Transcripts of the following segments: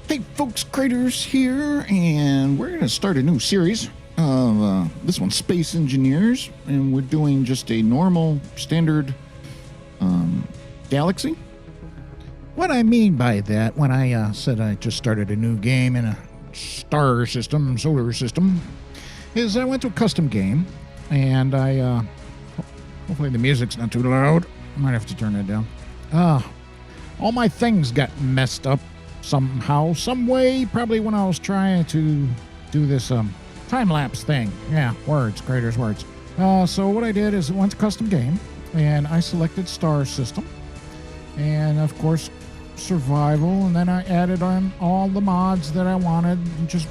Hey folks, Craterz here, and we're going to start a new series of, this one's Space Engineers, and we're doing just a normal, standard galaxy. What I mean by that, when I said I just started a new game in a star system, solar system, is I went to a custom game, and hopefully the music's not too loud. I might have to turn it down. All my things got messed up somehow, some way, probably when I was trying to do this time-lapse thing. Yeah, words, Craterz, words. So what I did is it went to custom game, and I selected star system, and of course survival, and then I added on all the mods that I wanted. Just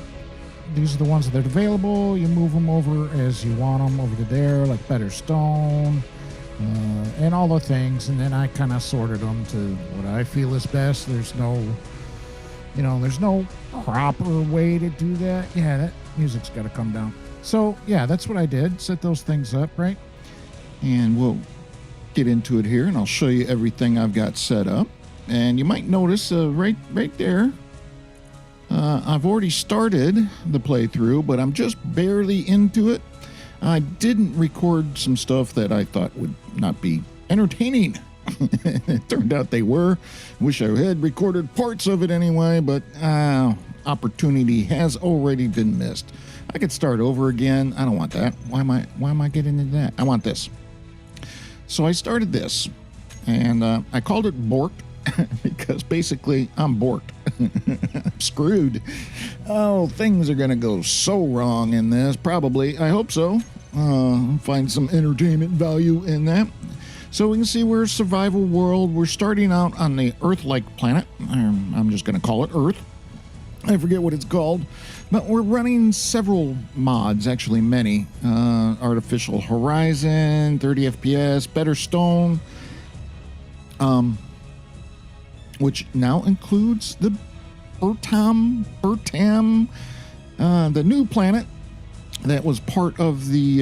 these are the ones that are available. You move them over as you want them over to there, like better stone, and all the things, and then I kind of sorted them to what I feel is best. There's no proper way to do that. Yeah, that music's got to come down. So, yeah, that's what I did. Set those things up, right? And we'll get into it here, and I'll show you everything I've got set up. And you might notice right there, I've already started the playthrough, but I'm just barely into it. I didn't record some stuff that I thought would not be entertaining. It turned out they were. Wish I had recorded parts of it anyway, but opportunity has already been missed. I could start over again. I don't want that. Why am I getting into that? I want this. So I started this, and I called it Borked because basically I'm borked. I'm screwed. Oh, things are going to go so wrong in this. Probably. I hope so. Find some entertainment value in that. So we can see we're a survival world. We're starting out on the Earth-like planet. I'm just going to call it Earth. I forget what it's called. But we're running several mods, actually many. Artificial Horizon, 30 FPS, Better Stone, which now includes the Bertam, the new planet that was part of the,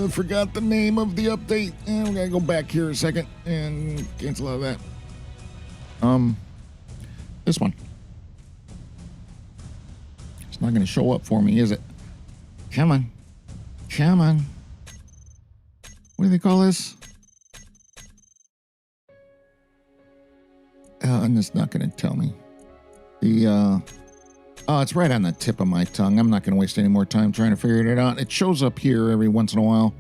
forgot the name of the update. And we gotta go back here a second and cancel all that. This one. It's not gonna show up for me, is it? Come on. Come on. What do they call this? And it's not gonna tell me. It's right on the tip of my tongue. I'm not going to waste any more time trying to figure it out. It shows up here every once in a while.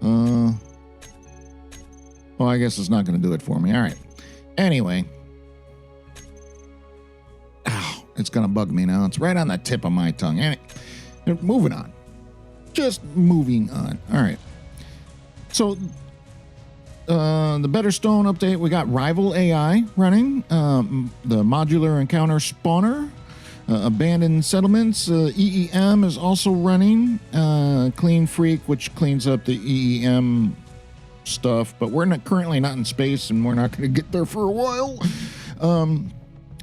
Well, I guess it's not going to do it for me. All right. Anyway. Ow, it's going to bug me now. It's right on the tip of my tongue. Anyway, moving on. Just moving on. All right. So, the Better Stone update, we got Rival AI running. The modular encounter spawner. Abandoned settlements. EEM is also running. Clean Freak, which cleans up the EEM stuff, but we're currently not in space, and we're not going to get there for a while.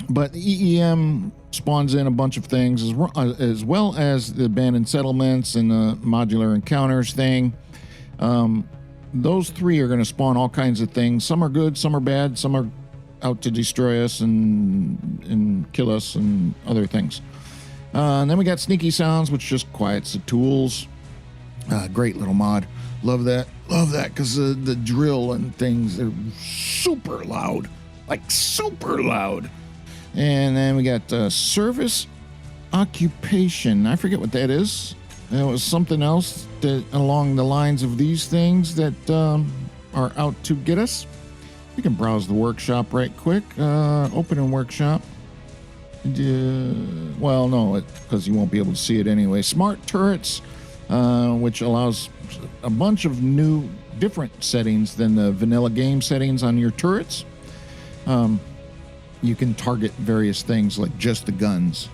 But the EEM spawns in a bunch of things, as well as the abandoned settlements and the modular encounters thing. Those three are going to spawn all kinds of things. Some are good, some are bad, some are out to destroy us and kill us and other things. And then we got Sneaky Sounds, which just quiets the tools. Great little mod. Love that. Love that, because the drill and things are super loud. Like super loud. And then we got Service Occupation. I forget what that is. It was something else that along the lines of these things that are out to get us. You can browse the workshop right quick. Open in workshop. Well, no, because you won't be able to see it anyway. Smart turrets, which allows a bunch of new, different settings than the vanilla game settings on your turrets. You can target various things like just the guns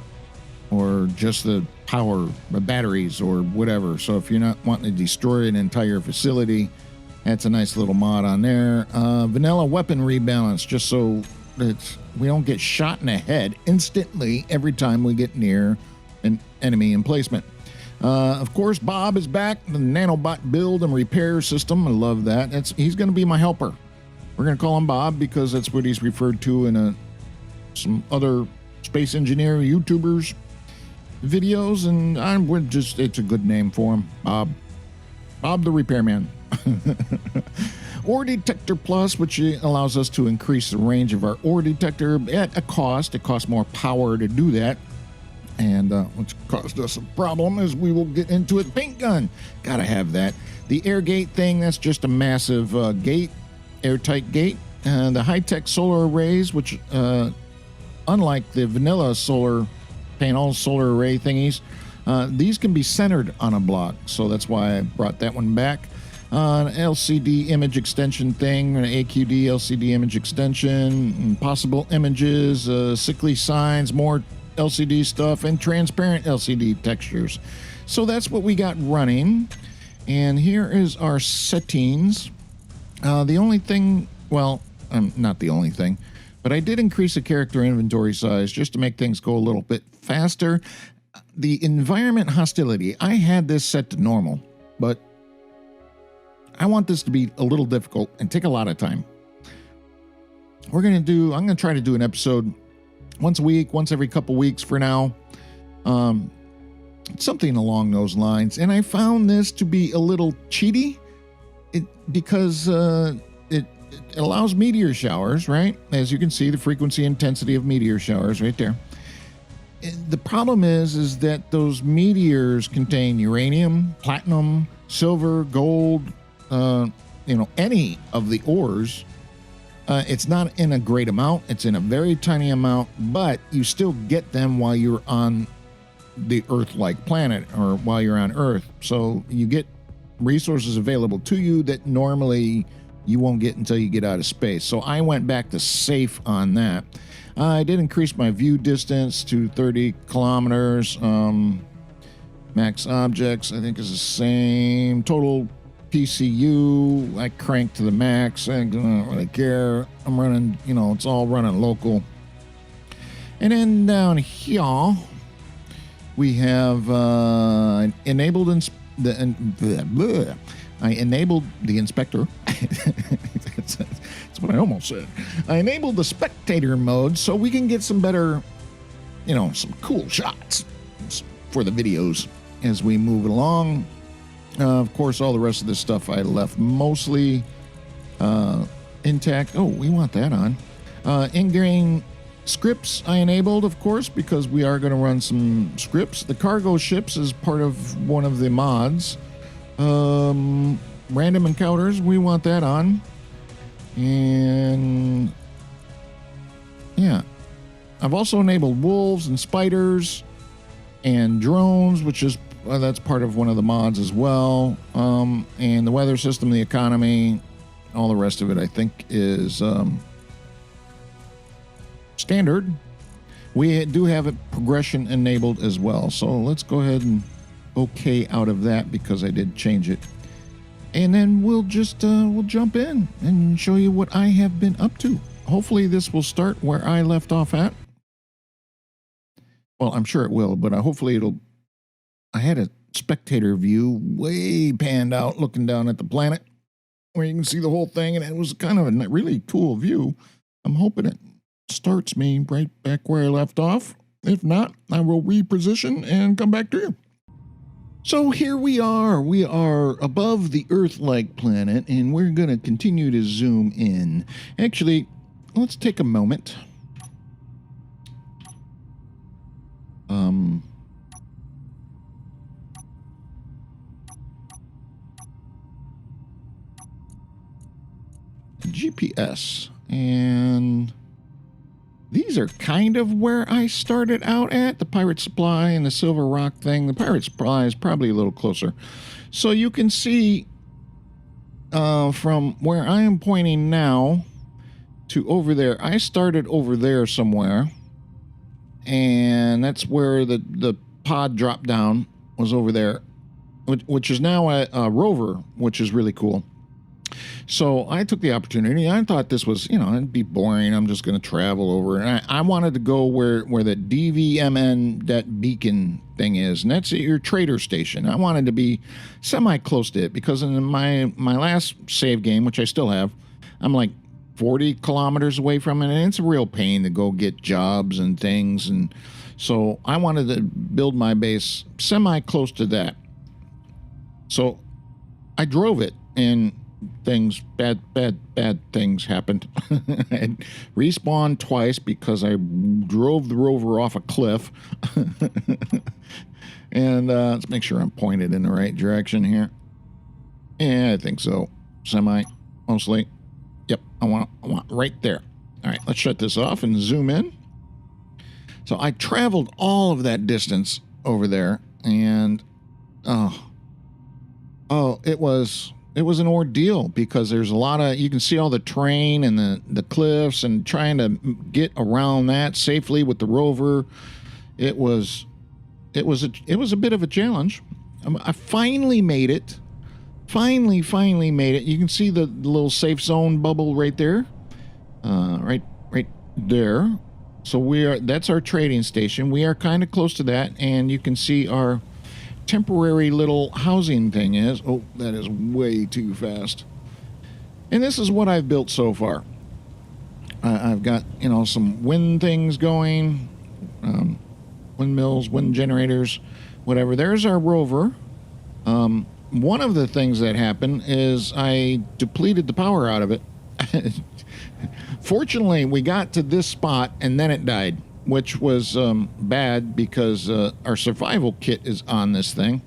or just the power, the batteries or whatever. So if you're not wanting to destroy an entire facility, that's a nice little mod on there. Vanilla weapon rebalance, just so that we don't get shot in the head instantly every time we get near an enemy emplacement. Of course, Bob is back, the nanobot build and repair system. I love that. He's going to be my helper. We're going to call him Bob because that's what he's referred to in some other space engineer YouTubers videos, and we're just, it's a good name for him, Bob the Repairman. Ore Detector Plus, which allows us to increase the range of our ore detector at a cost. It costs more power to do that, and which caused us a problem, as we will get into it. Paint gun, gotta have that. The air gate thing, that's just a massive gate, airtight gate. The high-tech solar arrays, which unlike the vanilla solar panel solar array thingies, these can be centered on a block, so that's why I brought that one back. An LCD image extension thing, an AQD LCD image extension, possible images, sickly signs, more LCD stuff, and transparent LCD textures. So that's what we got running. And here is our settings. The only thing, well, not the only thing, but I did increase the character inventory size just to make things go a little bit faster. The environment hostility, I had this set to normal, but I want this to be a little difficult and take a lot of time. I'm going to try to do an episode once a week, once every couple weeks for now. Something along those lines. And I found this to be a little cheaty because it allows meteor showers, right? As you can see, the frequency intensity of meteor showers right there. The problem is that those meteors contain uranium, platinum, silver, gold, any of the ores. It's not in a great amount. It's in a very tiny amount, but you still get them while you're on the Earth-like planet, or while you're on Earth. So you get resources available to you that normally you won't get until you get out of space. So I went back to safe on that. I did increase my view distance to 30 kilometers. Max objects, I think, is the same. Total PCU, I cranked to the max. I don't really care. I'm running, it's all running local. And then down here, we have enabled I enabled the inspector. That's what I almost said. I enabled the spectator mode so we can get some better, some cool shots for the videos as we move along. Of course, all the rest of this stuff I left mostly intact. Oh, we want that on. In-grain scripts I enabled, of course, because we are going to run some scripts. The cargo ships is part of one of the mods. Random encounters, we want that on. And yeah, I've also enabled wolves and spiders and drones, which is that's part of one of the mods as well. And the weather system, the economy, all the rest of it, I think, is standard. We do have it progression enabled as well. So let's go ahead and okay out of that because I did change it. And then we'll just we'll jump in and show you what I have been up to. Hopefully this will start where I left off at. Well, I'm sure it will, but hopefully it'll... I had a spectator view way panned out looking down at the planet where you can see the whole thing, and it was kind of a really cool view. I'm hoping it starts me right back where I left off. If not, I will reposition and come back to you. So here we are. We are above the Earth-like planet, and we're going to continue to zoom in. Actually, let's take a moment. GPS, and these are kind of where I started out at, the pirate supply and the silver rock thing. The pirate supply is probably a little closer. So you can see from where I am pointing now to over there, I started over there somewhere, and that's where the pod drop down was, over there, which is now a rover, which is really cool. So I took the opportunity. I thought this was, it'd be boring. I'm just going to travel over. And I wanted to go where the DVMN, that beacon thing is. And that's at your trader station. I wanted to be semi-close to it because in my last save game, which I still have, I'm like 40 kilometers away from it, and it's a real pain to go get jobs and things. And so I wanted to build my base semi-close to that. So I drove it, and bad things happened. I respawned twice because I drove the rover off a cliff. And let's make sure I'm pointed in the right direction here. Yeah, I think so. Semi, mostly. Yep, I want right there. All right, let's shut this off and zoom in. So I traveled all of that distance over there, and oh, it was an ordeal because there's a lot of, you can see all the terrain and the cliffs, and trying to get around that safely with the rover. It was a bit of a challenge. I finally made it. Finally made it. You can see the little safe zone bubble right there. Right there. So that's our trading station. We are kind of close to that, and you can see our temporary little housing thing is. Oh, that is way too fast. And this is what I've built so far. I've got, some wind things going, windmills, wind generators, whatever. There's our rover. One of the things that happened is I depleted the power out of it. Fortunately, we got to this spot and then it died, which was bad because our survival kit is on this thing.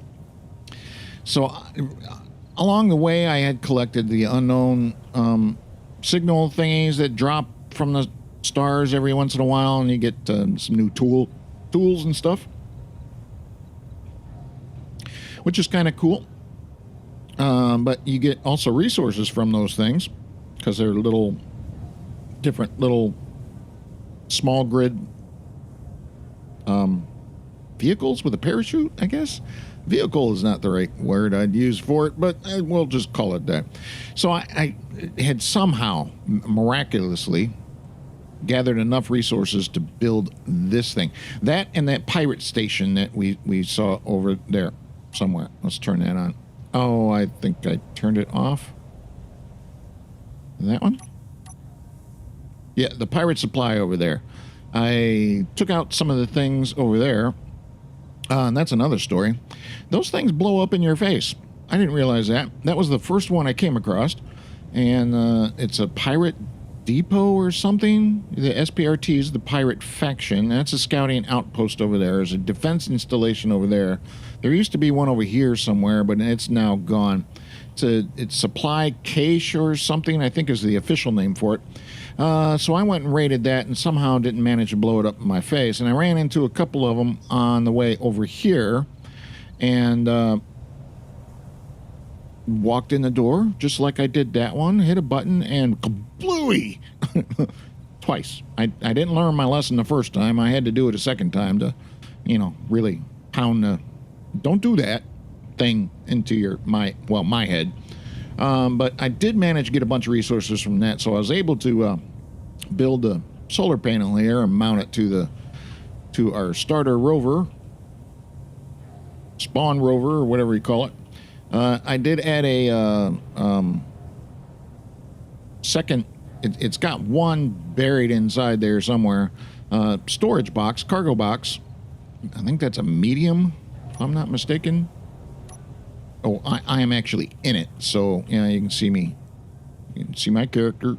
So along the way, I had collected the unknown signal thingies that drop from the stars every once in a while, and you get some new tools and stuff, which is kind of cool. But you get also resources from those things because they're different little small grid vehicles with a parachute, I guess. Vehicle is not the right word I'd use for it, but we'll just call it that. So I had somehow miraculously gathered enough resources to build this thing. That and that pirate station that we saw over there somewhere. Let's turn that on. Oh, I think I turned it off. That one? Yeah, the pirate supply over there. I took out some of the things over there. And that's another story. Those things blow up in your face. I didn't realize that. That was the first one I came across. And it's a pirate depot or something. The SPRT is the pirate faction. That's a scouting outpost over there. There's a defense installation over there. There used to be one over here somewhere, but it's now gone. It's supply cache or something, I think is the official name for it. So I went and raided that and somehow didn't manage to blow it up in my face. And I ran into a couple of them on the way over here and walked in the door just like I did that one, hit a button, and kablooey! Twice. I didn't learn my lesson the first time. I had to do it a second time to, really pound the don't do that thing into my head. But I did manage to get a bunch of resources from that, so I was able to build a solar panel here and mount it to our starter rover, spawn rover, or whatever you call it. I did add a second. It's got one buried inside there somewhere. Storage box, cargo box. I think that's a medium, if I'm not mistaken. Oh, I am actually in it, so yeah, you can see me. You can see my character.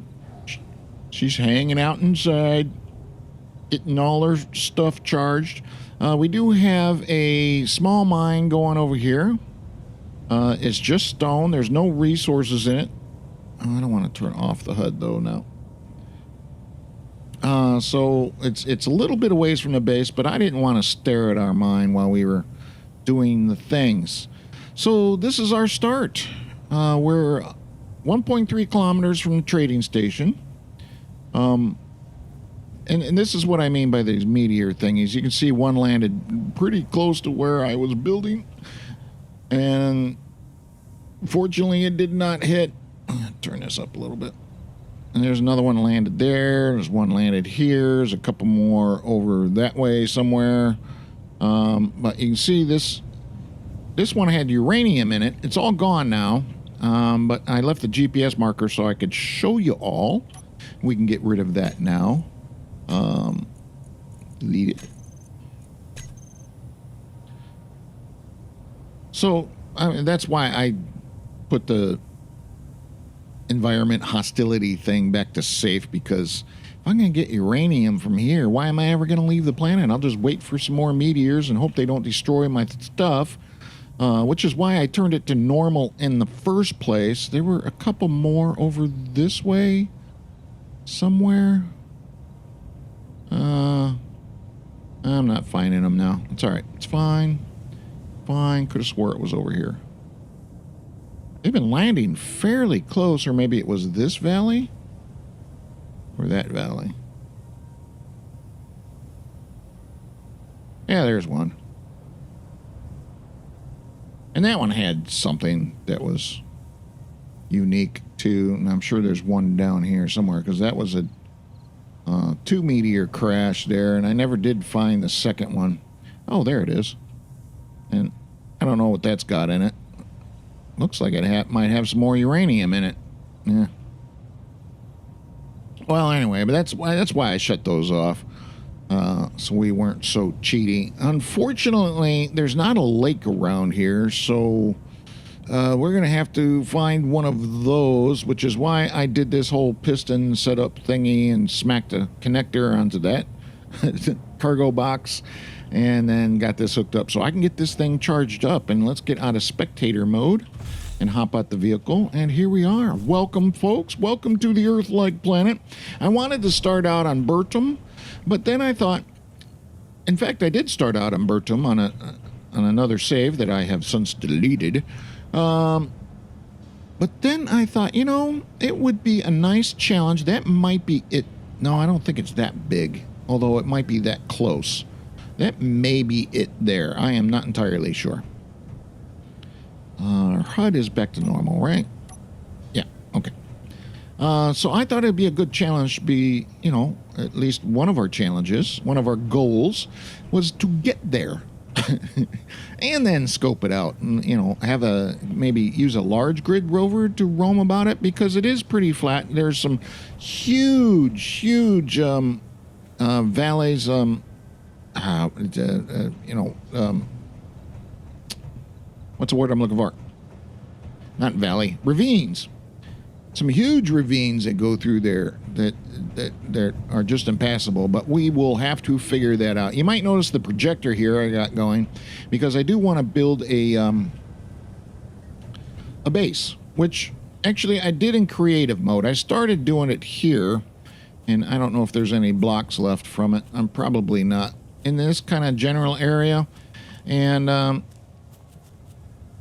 She's hanging out inside, getting all her stuff charged. We do have a small mine going over here. It's just stone. There's no resources in it. Oh, I don't want to turn off the HUD though now. So it's a little bit away from the base, but I didn't want to stare at our mine while we were doing the things. So this is our start. We're 1.3 kilometers from the trading station. And this is what I mean by these meteor thingies. You can see one landed pretty close to where I was building. And fortunately, it did not hit. Turn this up a little bit. And there's another one landed there. There's one landed here. There's a couple more over that way somewhere. But you can see this one had uranium in it. It's all gone now. But I left the GPS marker so I could show you all We can get rid of that now. Delete it. So that's why I put the environment hostility thing back to safe, because if I'm going to get uranium from here, why am I ever going to leave the planet? I'll just wait for some more meteors and hope they don't destroy my stuff, which is why I turned it to normal in the first place. There were a couple more over this way somewhere. I'm not finding them now. It's all right. It's fine. Fine. Could have swore it was over here. They've been landing fairly close, or maybe it was this valley or that valley. Yeah, there's one. And that one had something that was unique too, and I'm sure there's one down here somewhere, because that was a 2 meteor crash there, and I never did find the second one. Oh, there it is. And I don't know what that's got in it. Looks like it might have some more uranium in it. Yeah. Well, anyway, but that's why I shut those off, so we weren't so cheaty. Unfortunately, there's not a lake around here, so we're going to have to find one of those, which is why I did this whole piston setup thingy and smacked a connector onto that cargo box, and then got this hooked up so I can get this thing charged up. And let's get out of spectator mode and hop out the vehicle, and here we are. Welcome, folks. Welcome to the Earth-like planet. I wanted to start out on Boredom, but then I thought, in fact, I did start out on Boredom on another save that I have since deleted. But then I thought, you know, it would be a nice challenge. That might be it. No, I don't think it's that big, although it might be that close. That may be it there. I am not entirely sure. Our HUD is back to normal, right? Yeah, okay. So I thought it'd be a good challenge to be, you know, at least one of our challenges, one of our goals was to get there. And then scope it out and, you know, maybe use a large grid rover to roam about it, because it is pretty flat. There's some huge valleys, what's the word I'm looking for? Not valley, ravines. Some huge ravines that go through there that are just impassable, but we will have to figure that out. You might notice the projector here I got going, because I do want to build a base, which actually I did in creative mode. I started doing it here, and I don't know if there's any blocks left from it. I'm probably not. In this kind of general area, and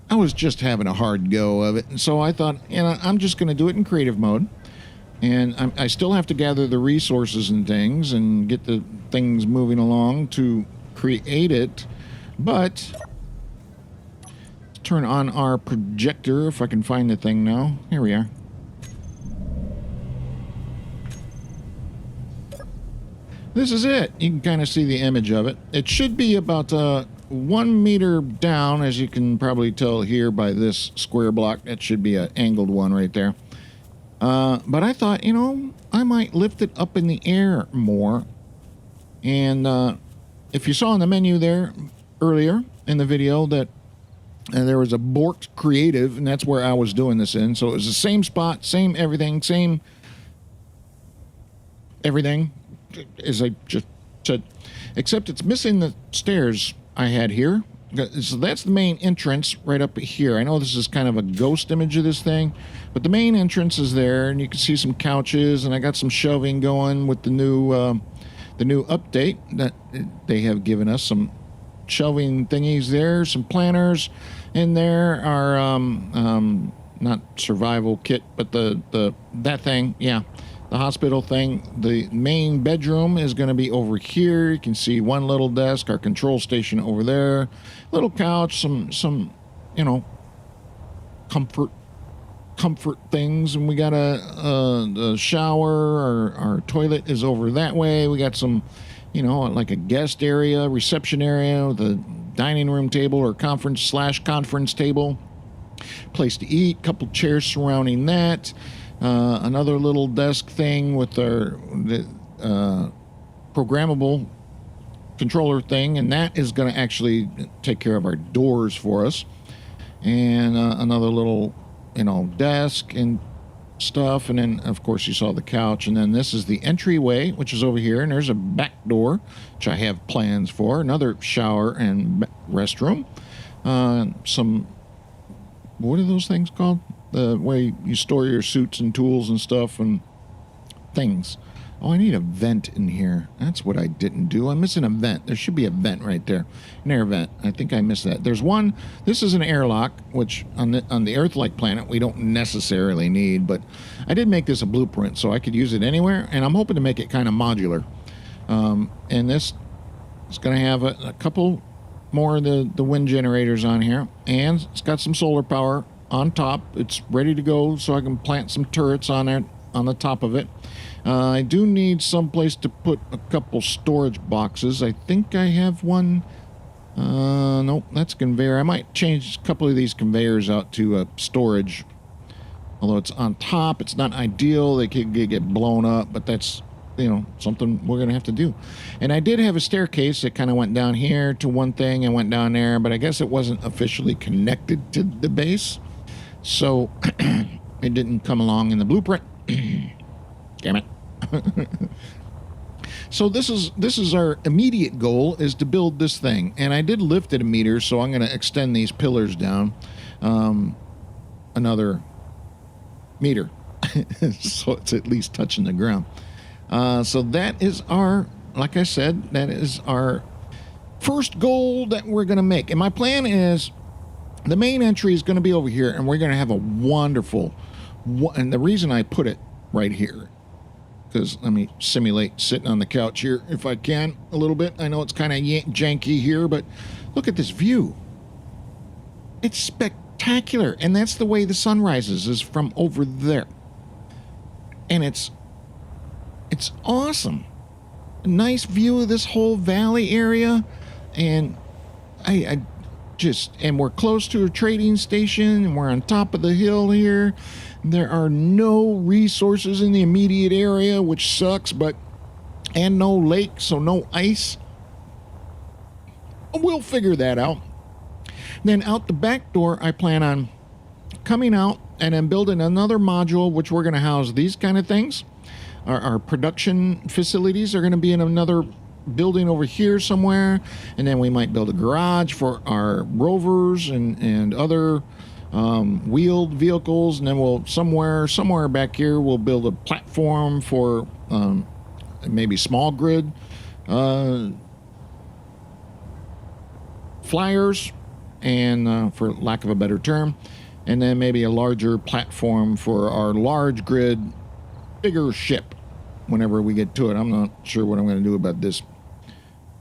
I was just having a hard go of it, and so I thought, you know, I'm just going to do it in creative mode, and I still have to gather the resources and things and get the things moving along to create it. But turn on our projector if I can find the thing now. Here we are. This is it. You can kind of see the image of it. It should be about 1 meter down, as you can probably tell here by this square block. That should be an angled one right there. But I thought, you know, I might lift it up in the air more. And if you saw in the menu there earlier in the video that there was a Borked creative, and that's where I was doing this in. So it was the same spot, same everything, as I just said, except it's missing the stairs I had here. So that's the main entrance right up here. I know this is kind of a ghost image of this thing, but the main entrance is there, and you can see some couches, and I got some shelving going with the new update that they have given us. Some shelving thingies there, some planners in there. Are not survival kit, but that thing, yeah. The hospital thing. The main bedroom is going to be over here. You can see one little desk, our control station over there, little couch, some you know, comfort things, and we got a shower. Our toilet is over that way. We got some, you know, like a guest area, reception area with a dining room table or conference table, place to eat, couple chairs surrounding that. Another little desk thing with our programmable controller thing, and that is going to actually take care of our doors for us. And another little, desk and stuff. And then, of course, you saw the couch. And then this is the entryway, which is over here. And there's a back door, which I have plans for. Another shower and restroom. Some, what are those things called? The way you store your suits and tools and stuff and things. Oh, I need a vent in here. That's what I didn't do. I'm missing a vent. There should be a vent right there. An air vent. I think I missed that. There's one. This is an airlock, which on the Earth-like planet we don't necessarily need, but I did make this a blueprint so I could use it anywhere, and I'm hoping to make it kind of modular. And this is going to have a couple more of the wind generators on here, and it's got some solar power on top. It's ready to go, so I can plant some turrets on there on the top of it. I do need some place to put a couple storage boxes. I think I have one. Nope, that's conveyor. I might change a couple of these conveyors out to storage. Although it's on top, it's not ideal. They could get blown up, but that's, something we're going to have to do. And I did have a staircase that kind of went down here to one thing and went down there, but I guess it wasn't officially connected to the base. So it didn't come along in the blueprint. Damn it. So this is our immediate goal, is to build this thing, and I did lift it a meter, so I'm going to extend these pillars down another meter so it's at least touching the ground. So that is like I said, that is our first goal that we're going to make. And my plan is the main entry is going to be over here, and we're going to have a wonderful, and the reason I put it right here, because let me simulate sitting on the couch here if I can a little bit. I know it's kind of janky here, but look at this view. It's spectacular, and that's the way the sun rises, is from over there. And it's awesome. A nice view of this whole valley area, and and we're close to a trading station, and we're on top of the hill here. There are no resources in the immediate area, which sucks, and no lake, so no ice. We'll figure that out. Then out the back door, I plan on coming out and then building another module, which we're going to house these kind of things. Our production facilities are going to be in another building over here somewhere, and then we might build a garage for our rovers and other wheeled vehicles, and then we'll somewhere back here we'll build a platform for maybe small grid flyers, and for lack of a better term, and then maybe a larger platform for our large grid bigger ship whenever we get to it. I'm not sure what I'm going to do about this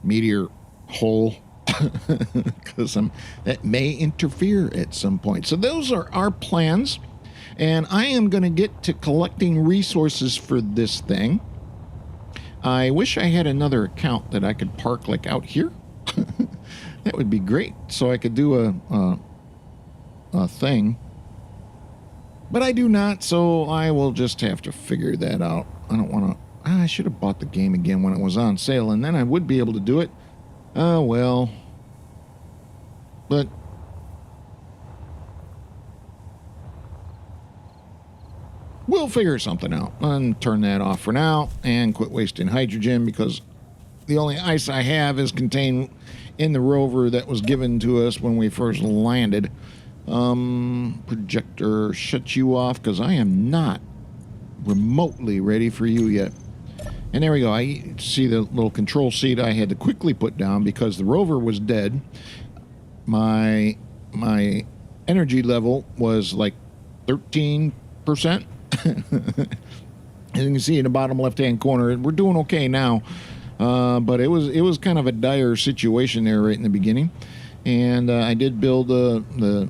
meteor hole because that may interfere at some point. So those are our plans, and I am going to get to collecting resources for this thing. I wish I had another account that I could park like out here. That would be great, so I could do a thing, but I do not, so I will just have to figure that out. I don't want to. I should have bought the game again when it was on sale, and then I would be able to do it. Oh, well. But we'll figure something out and turn that off for now and quit wasting hydrogen, because the only ice I have is contained in the rover that was given to us when we first landed. Projector, shut you off, because I am not remotely ready for you yet. And there we go. I see the little control seat I had to quickly put down because the rover was dead. My energy level was like 13%. As you can see in the bottom left-hand corner, we're doing okay now. But it was kind of a dire situation there right in the beginning. And I did build the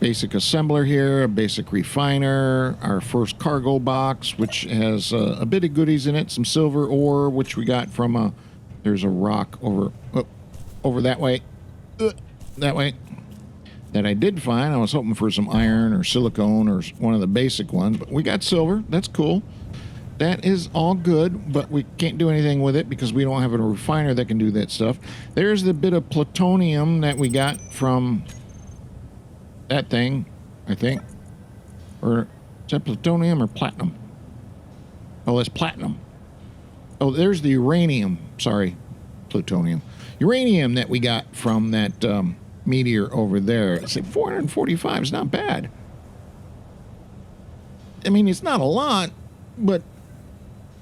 basic assembler here, a basic refiner, our first cargo box, which has a bit of goodies in it, some silver ore, which we got from there's a rock over that way, that I did find. I was hoping for some iron or silicone or one of the basic ones, but we got silver. That's cool. That is all good, but we can't do anything with it because we don't have a refiner that can do that stuff. There's the bit of plutonium that we got from that thing, I think. Or is that plutonium or platinum? Oh, that's platinum. Oh, there's the uranium. Sorry, plutonium. Uranium that we got from that meteor over there. It's like 445 is not bad. I mean, it's not a lot, but...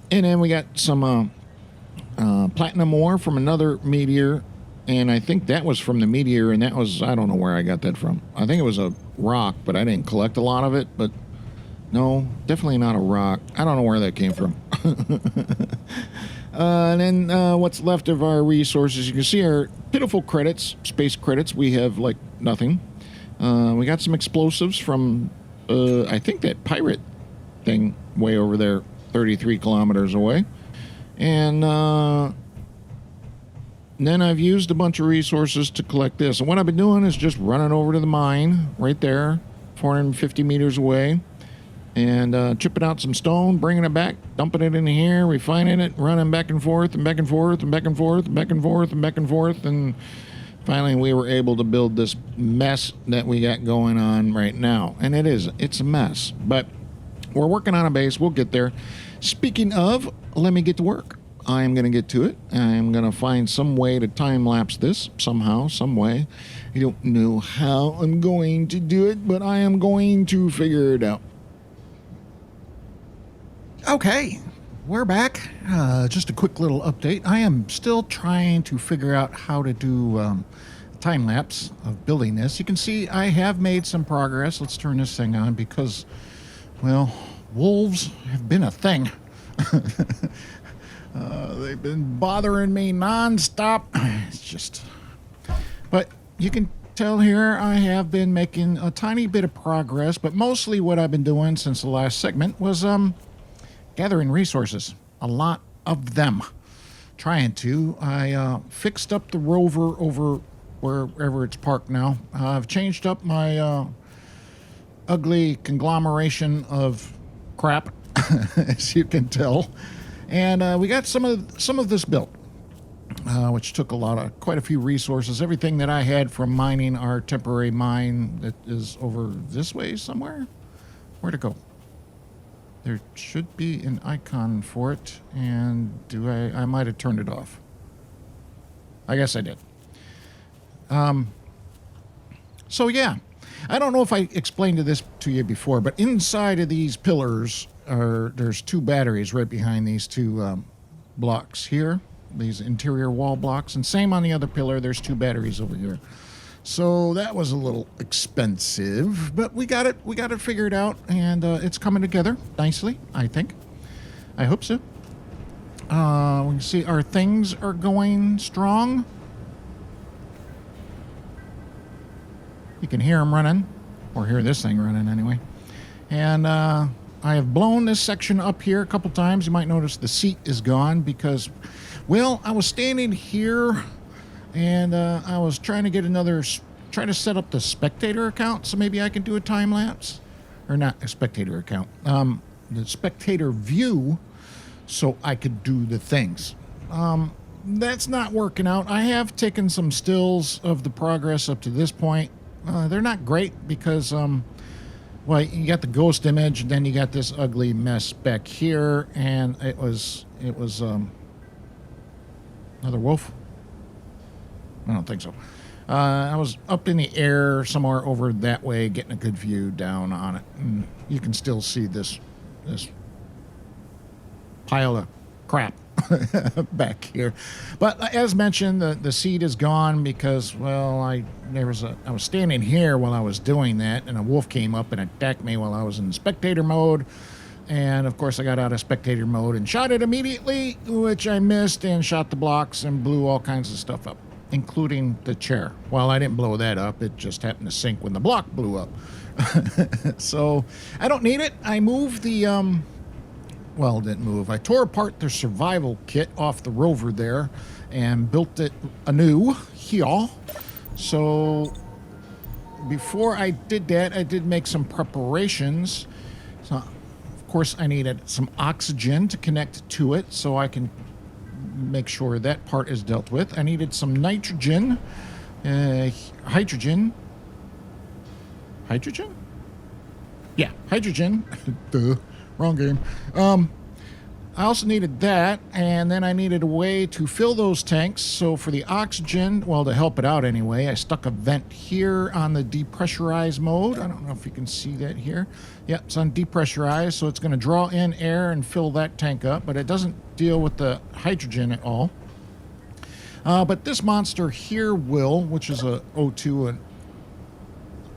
And then we got some platinum ore from another meteor, and I think that was from the meteor, and that was, I don't know where I got that from. I think it was a rock, but I didn't collect a lot of it, but no, definitely not a rock. I don't know where that came from. And then what's left of our resources, you can see our pitiful credits, space credits. We have, like, nothing. We got some explosives from, I think that pirate thing way over there. 33 kilometers away. And then I've used a bunch of resources to collect this. And what I've been doing is just running over to the mine right there, 450 meters away, and chipping out some stone, bringing it back, dumping it in here, refining it, running back and forth and back and forth and back and forth and back and forth and back and forth. And finally we were able to build this mess that we got going on right now. And it's a mess. But we're working on a base. We'll get there. Speaking of, let me get to work. I'm going to get to it. I'm going to find some way to time-lapse this somehow, some way. I don't know how I'm going to do it, but I am going to figure it out. Okay, we're back. Just a quick little update. I am still trying to figure out how to do time-lapse of building this. You can see I have made some progress. Let's turn this thing on because... well, wolves have been a thing. They've been bothering me nonstop. It's just... But you can tell here I have been making a tiny bit of progress, but mostly what I've been doing since the last segment was gathering resources. A lot of them. Trying to. I fixed up the rover over wherever it's parked now. I've changed up my... ugly conglomeration of crap, as you can tell, and we got some of this built, which took quite a few resources. Everything that I had from mining our temporary mine that is over this way somewhere. Where'd it go? There should be an icon for it, and I might have turned it off. I guess I did. So yeah. I don't know if I explained this to you before, but inside of these pillars there's two batteries right behind these two blocks here, these interior wall blocks, and same on the other pillar. There's two batteries over here. So that was a little expensive, but we got it figured out, and it's coming together nicely, I think. I hope so. We can see our things are going strong. You can hear them running, or hear this thing running anyway. And I have blown this section up here a couple times. You might notice the seat is gone because, well, I was standing here and I was trying to set up the spectator account so maybe I can do a time lapse. Or not a spectator account, the spectator view so I could do the things. That's not working out. I have taken some stills of the progress up to this point. They're not great because, well, you got the ghost image, and then you got this ugly mess back here, and it was another wolf? I don't think so. I was up in the air somewhere over that way, getting a good view down on it. And you can still see this pile of crap back here. But as mentioned, the seat is gone because, well, I was standing here while I was doing that, and a wolf came up and attacked me while I was in spectator mode. And of course I got out of spectator mode and shot it immediately, which I missed, and shot the blocks and blew all kinds of stuff up, including the chair. Well, I didn't blow that up. It just happened to sink when the block blew up. So I don't need it. I moved the well, it didn't move. I tore apart the survival kit off the rover there and built it anew here. So before I did that, I did make some preparations. So, of course, I needed some oxygen to connect to it so I can make sure that part is dealt with. I needed some nitrogen, hydrogen. Hydrogen? Yeah, hydrogen. Duh, wrong game. I also needed that, and then I needed a way to fill those tanks. So for the oxygen, well, to help it out anyway, I stuck a vent here on the depressurized mode. I don't know if you can see that here. Yep, it's on depressurized, so it's going to draw in air and fill that tank up, but it doesn't deal with the hydrogen at all. But this monster here will, which is a O2 and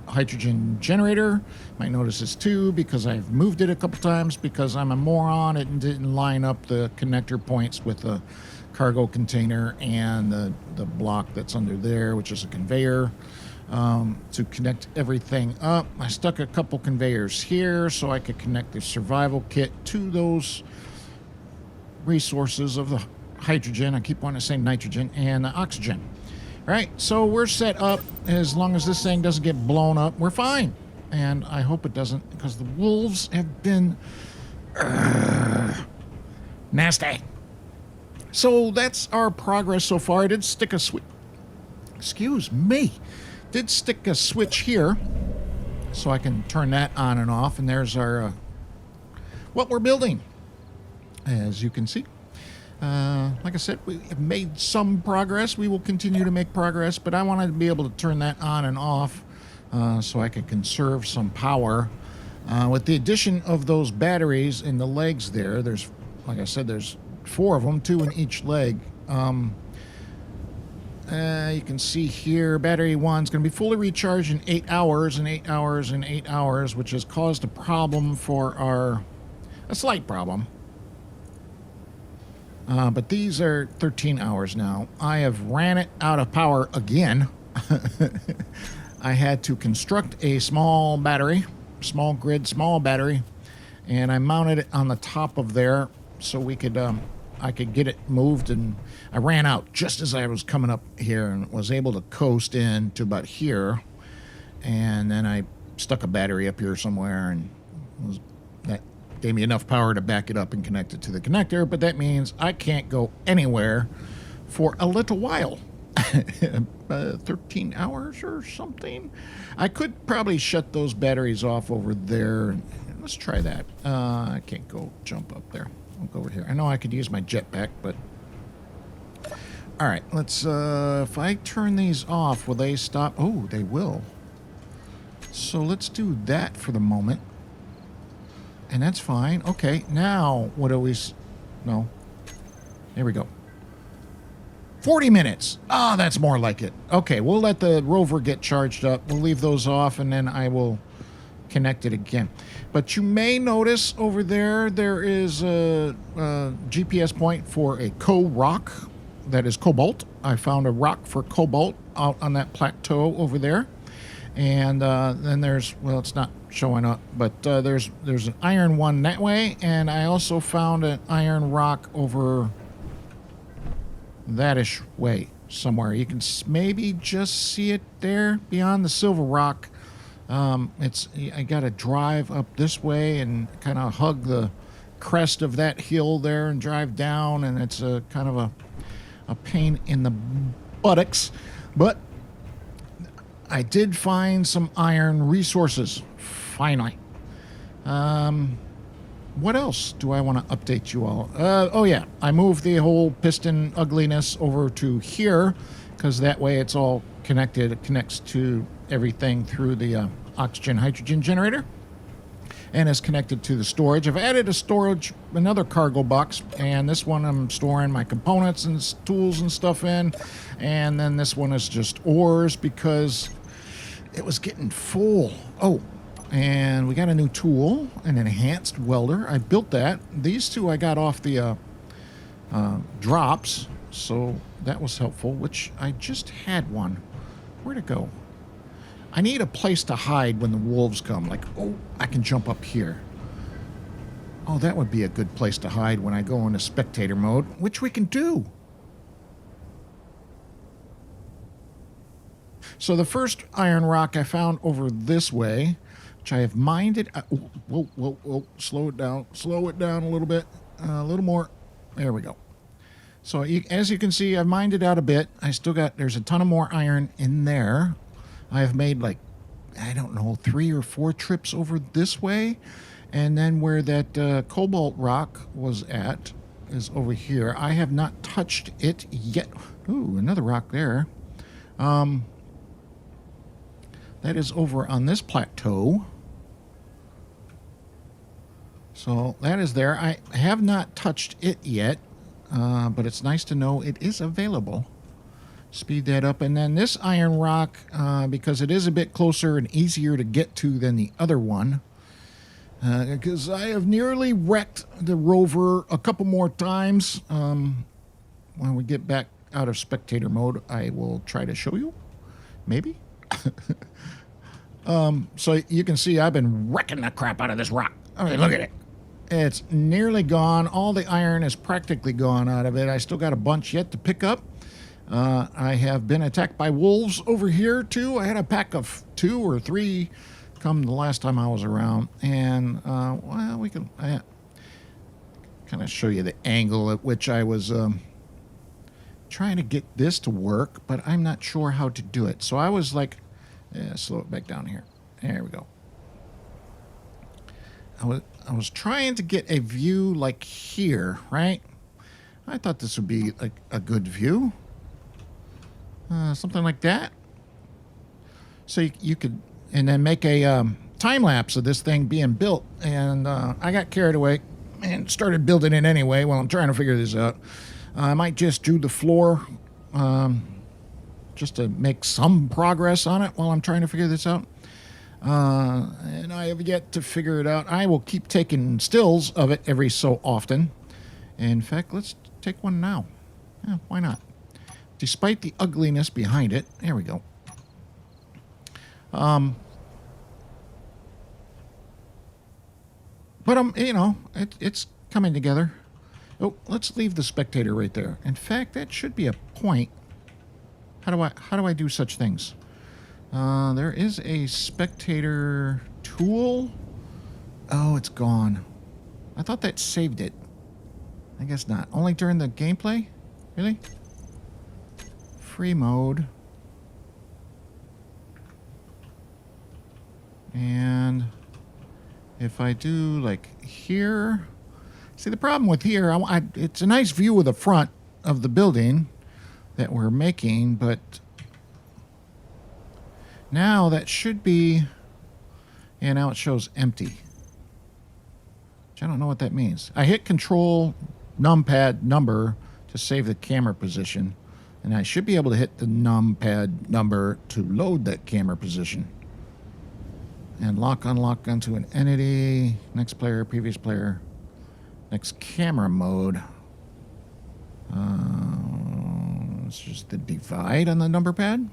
hydrogen generator. Might notice this too because I've moved it a couple times because I'm a moron and didn't line up the connector points with the cargo container and the block that's under there, which is a conveyor, to connect everything up. I stuck a couple conveyors here so I could connect the survival kit to those resources of the hydrogen. I keep wanting to say nitrogen and the oxygen. Right, so we're set up. As long as this thing doesn't get blown up, we're fine. And I hope it doesn't, because the wolves have been nasty. So that's our progress so far. I did stick a switch. Excuse me. Did stick a switch here, so I can turn that on and off. And there's our what we're building, as you can see. Like I said, we have made some progress. We will continue to make progress, but I wanted to be able to turn that on and off so I could conserve some power. With the addition of those batteries in the legs there, there's, like I said, there's 4 of them, 2 in each leg. You can see here, battery 1 is going to be fully recharged in 8 hours, and 8 hours, and 8 hours, which has caused a problem for a slight problem. But these are 13 hours now. I have ran it out of power again. I had to construct a small battery, small grid, small battery, and I mounted it on the top of there so we could, I could get it moved. And I ran out just as I was coming up here and was able to coast in to about here. And then I stuck a battery up here somewhere, and that gave me enough power to back it up and connect it to the connector, but that means I can't go anywhere for a little while. 13 hours or something. I could probably shut those batteries off over there. Let's try that. I can't go jump up there. I'll go over here. I know I could use my jetpack, but... Alright, let's... if I turn these off, will they stop? Oh, they will. So let's do that for the moment. And that's fine. Okay, now what do we... No. There we go. 40 minutes. Ah, that's more like it. Okay, we'll let the rover get charged up. We'll leave those off, and then I will connect it again. But you may notice over there, there is a GPS point for a rock that is cobalt. I found a rock for cobalt out on that plateau over there. And then there's, well, it's not showing up, but there's an iron one that way, and I also found an iron rock over that-ish way somewhere. You can maybe just see it there beyond the silver rock. I got to drive up this way and kind of hug the crest of that hill there and drive down, and it's a kind of a pain in the buttocks, but I did find some iron resources, finally. What else do I want to update you all? Oh yeah, I moved the whole piston ugliness over to here, because that way it's all connected. It connects to everything through the oxygen hydrogen generator, and is connected to the storage. I've added a storage, another cargo box, and this one I'm storing my components and tools and stuff in, and then this one is just ores because it was getting full. Oh, and we got a new tool, an enhanced welder. I built that. These two I got off the drops, so that was helpful, which I just had one. Where'd it go? I need a place to hide when the wolves come. Like, oh, I can jump up here. Oh, that would be a good place to hide when I go into spectator mode, which we can do. So the first iron rock I found over this way, which I have mined it. Whoa, whoa, whoa. Slow it down. Slow it down a little bit. A little more. There we go. So as you can see, I've mined it out a bit. I still got, there's a ton of more iron in there. I've made like, I don't know, 3 or 4 trips over this way. And then where that cobalt rock was at is over here. I have not touched it yet. Ooh, another rock there. That is over on this plateau. So that is there. I have not touched it yet, but it's nice to know it is available. Speed that up. And then this iron rock, because it is a bit closer and easier to get to than the other one, because I have nearly wrecked the rover a couple more times. When we get back out of spectator mode, I will try to show you. Maybe. So you can see I've been wrecking the crap out of this rock. I mean, look at it. It's nearly gone. All the iron is practically gone out of it. I still got a bunch yet to pick up. I have been attacked by wolves over here, too. I had a pack of 2 or 3 come the last time I was around. And, well, we can kind of show you the angle at which I was trying to get this to work, but I'm not sure how to do it. So I was like, slow it back down here. There we go. I was trying to get a view like here, right? I thought this would be like a good view. Something like that. So you could, and then make a time-lapse of this thing being built. And I got carried away and started building it anyway while I'm trying to figure this out. I might just do the floor just to make some progress on it while I'm trying to figure this out. And I have yet to figure it out. I will keep taking stills of it every so often. In fact, let's take one now. Yeah, why not? Despite the ugliness behind it. There we go. But you know, it's coming together. Oh, let's leave the spectator right there. In fact, that should be a point. How do I do such things? There is a spectator tool. Oh, it's gone. I thought that saved it. I guess not. Only during the gameplay? Really? Free mode. And if I do like here... See, the problem with here, it's a nice view of the front of the building that we're making, but now that should be... Yeah, now it shows empty. Which I don't know what that means. I hit Control numpad number to save the camera position, and I should be able to hit the numpad number to load that camera position. And unlock onto an entity, next player, previous player, next camera mode. It's just the divide on the number pad.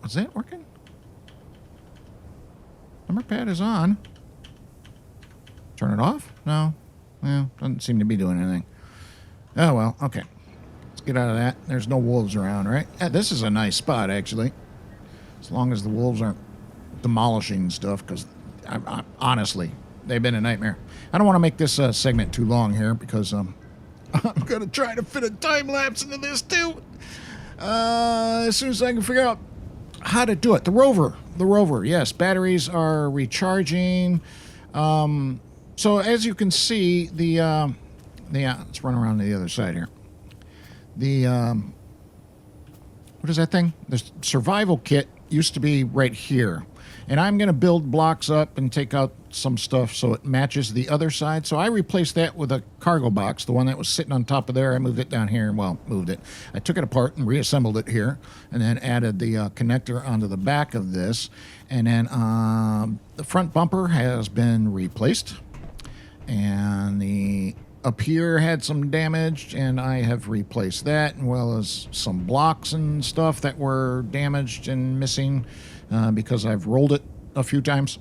Was that working? Number pad is on. Turn it off? No. Well, doesn't seem to be doing anything. Oh, well, okay. Let's get out of that. There's no wolves around, right? Yeah, this is a nice spot, actually. As long as the wolves aren't demolishing stuff, because honestly, they've been a nightmare. I don't want to make this segment too long here, because I'm going to try to fit a time-lapse into this, too. As soon as I can figure out how to do it. The rover, yes. Batteries are recharging. So as you can see, let's run around to the other side here. What is that thing? The survival kit used to be right here. And I'm going to build blocks up and take out some stuff so it matches the other side. So I replaced that with a cargo box, the one that was sitting on top of there. I moved it down here. Well, moved it. I took it apart and reassembled it here, and then added the connector onto the back of this. And then the front bumper has been replaced. And the up here had some damage, and I have replaced that, as well as some blocks and stuff that were damaged and missing because I've rolled it a few times.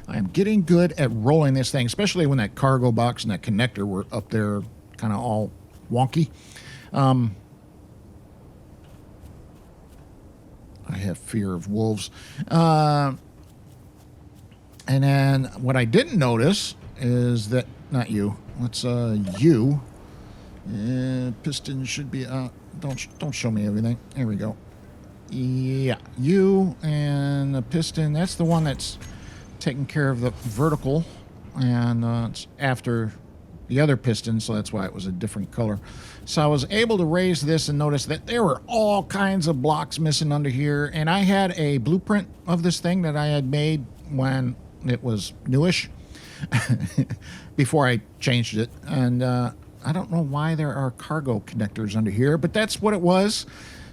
I'm getting good at rolling this thing, especially when that cargo box and that connector were up there kind of all wonky. have fear of wolves. And then what I didn't notice is that, not you, let's, you. Piston should be, don't show me everything. There we go. Yeah, you and the piston, that's the one that's taking care of the vertical, and it's after the other piston, so that's why it was a different color. So I was able to raise this and notice that there were all kinds of blocks missing under here, and I had a blueprint of this thing that I had made when it was newish before I changed it, and I don't know why there are cargo connectors under here, but that's what it was.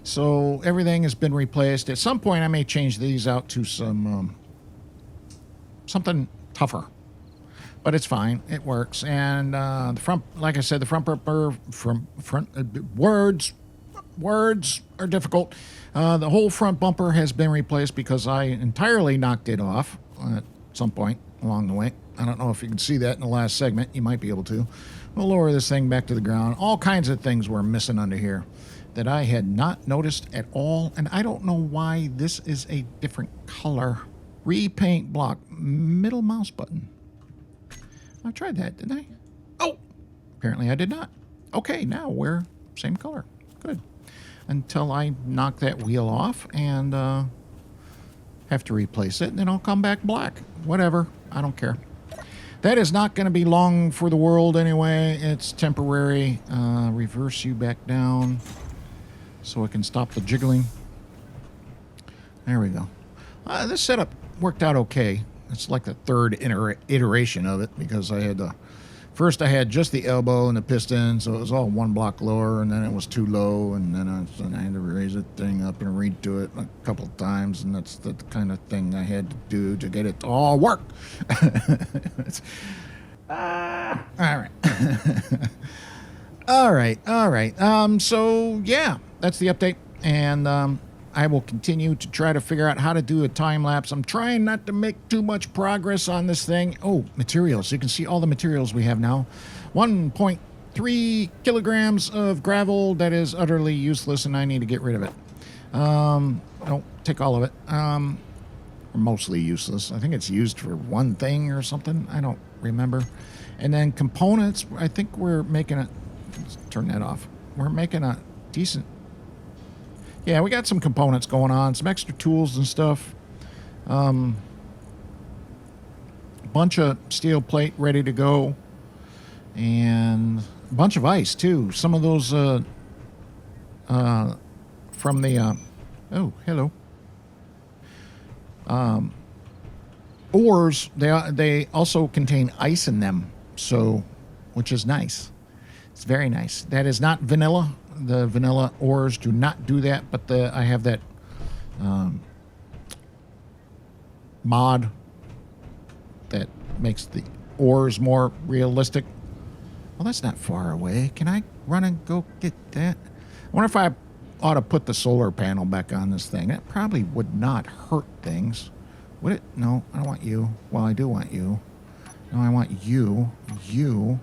So everything has been replaced. At some point I may change these out to some something tougher, but it's fine. It works. And the front, like I said, the front bumper, words are difficult. The whole front bumper has been replaced because I entirely knocked it off at some point along the way. I don't know if you can see that in the last segment. You might be able to. We'll lower this thing back to the ground. All kinds of things were missing under here that I had not noticed at all, and I don't know why this is a different color. Repaint block, middle mouse button. I tried that, didn't I? Oh, apparently I did not. Okay, now we're same color. Good. Until I knock that wheel off and have to replace it, and then I'll come back black. Whatever, I don't care. That is not going to be long for the world anyway. It's temporary. Reverse you back down so I can stop the jiggling. There we go. This setup worked out okay. It's like the third iteration of it, because I had first I had just the elbow and the piston, so it was all one block lower, and then it was too low, and then I had to raise the thing up and redo it a couple of times, and that's the kind of thing I had to do to get it to all work. All right. All right. So yeah, that's the update, and I will continue to try to figure out how to do a time lapse. I'm trying not to make too much progress on this thing. Oh, materials. You can see all the materials we have now. 1.3 kilograms of gravel that is utterly useless, and I need to get rid of it. Don't take all of it. Mostly useless. I think it's used for one thing or something. I don't remember. And then components, I think we're making a... Let's turn that off. We're making a decent... Yeah, we got some components going on, some extra tools and stuff. Bunch of steel plate ready to go. And a bunch of ice, too. Some of those from the... oh, hello. Ores, they also contain ice in them, so, which is nice. It's very nice. That is not vanilla. The vanilla ores do not do that, but I have that mod that makes the ores more realistic. Well, that's not far away. Can I run and go get that? I wonder if I ought to put the solar panel back on this thing. That probably would not hurt things. Would it? No, I don't want you. Well, I do want you. No, I want you. You.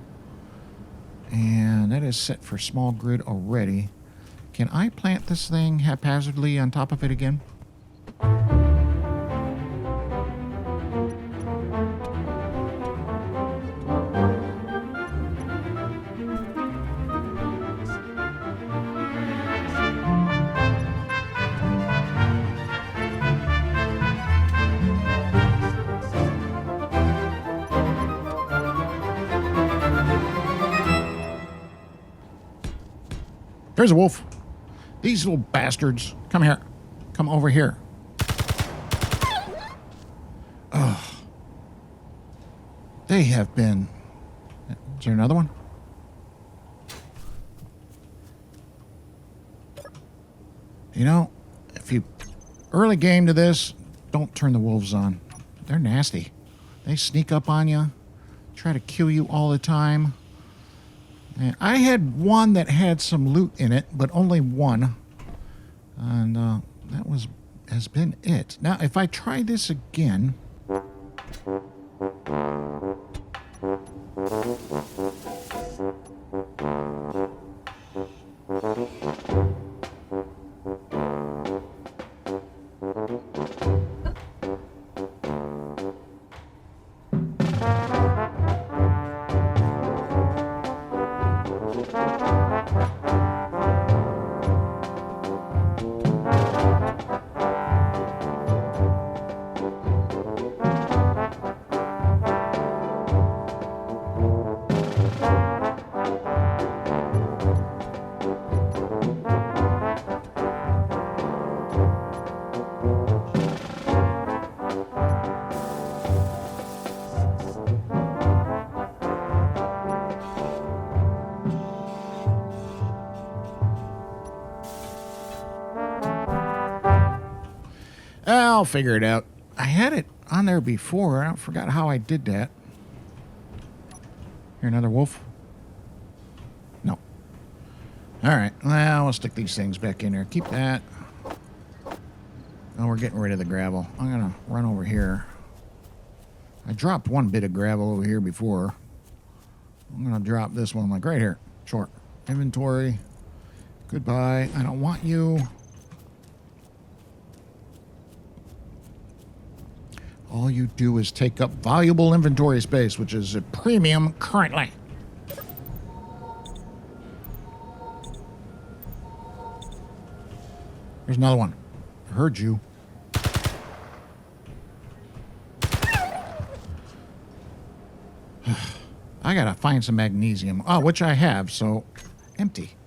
And that is set for small grid already. Can I plant this thing haphazardly on top of it again? There's a wolf. These little bastards. Come here. Come over here. Ugh. They have been... Is there another one? You know, if you early game to this, don't turn the wolves on. They're nasty. They sneak up on you, try to kill you all the time. And I had one that had some loot in it, but only one. And that has been it. Now, if I try this again... I'll figure it out. I had it on there before. I forgot how I did that. Here, another wolf? No. All right. Well, we'll stick these things back in there. Keep that. Oh, we're getting rid of the gravel. I'm going to run over here. I dropped one bit of gravel over here before. I'm going to drop this one like right here. Short. Inventory. Goodbye. I don't want you. All you do is take up valuable inventory space, which is a premium currently. There's another one. I heard you. I gotta find some magnesium. Oh, which I have, so empty.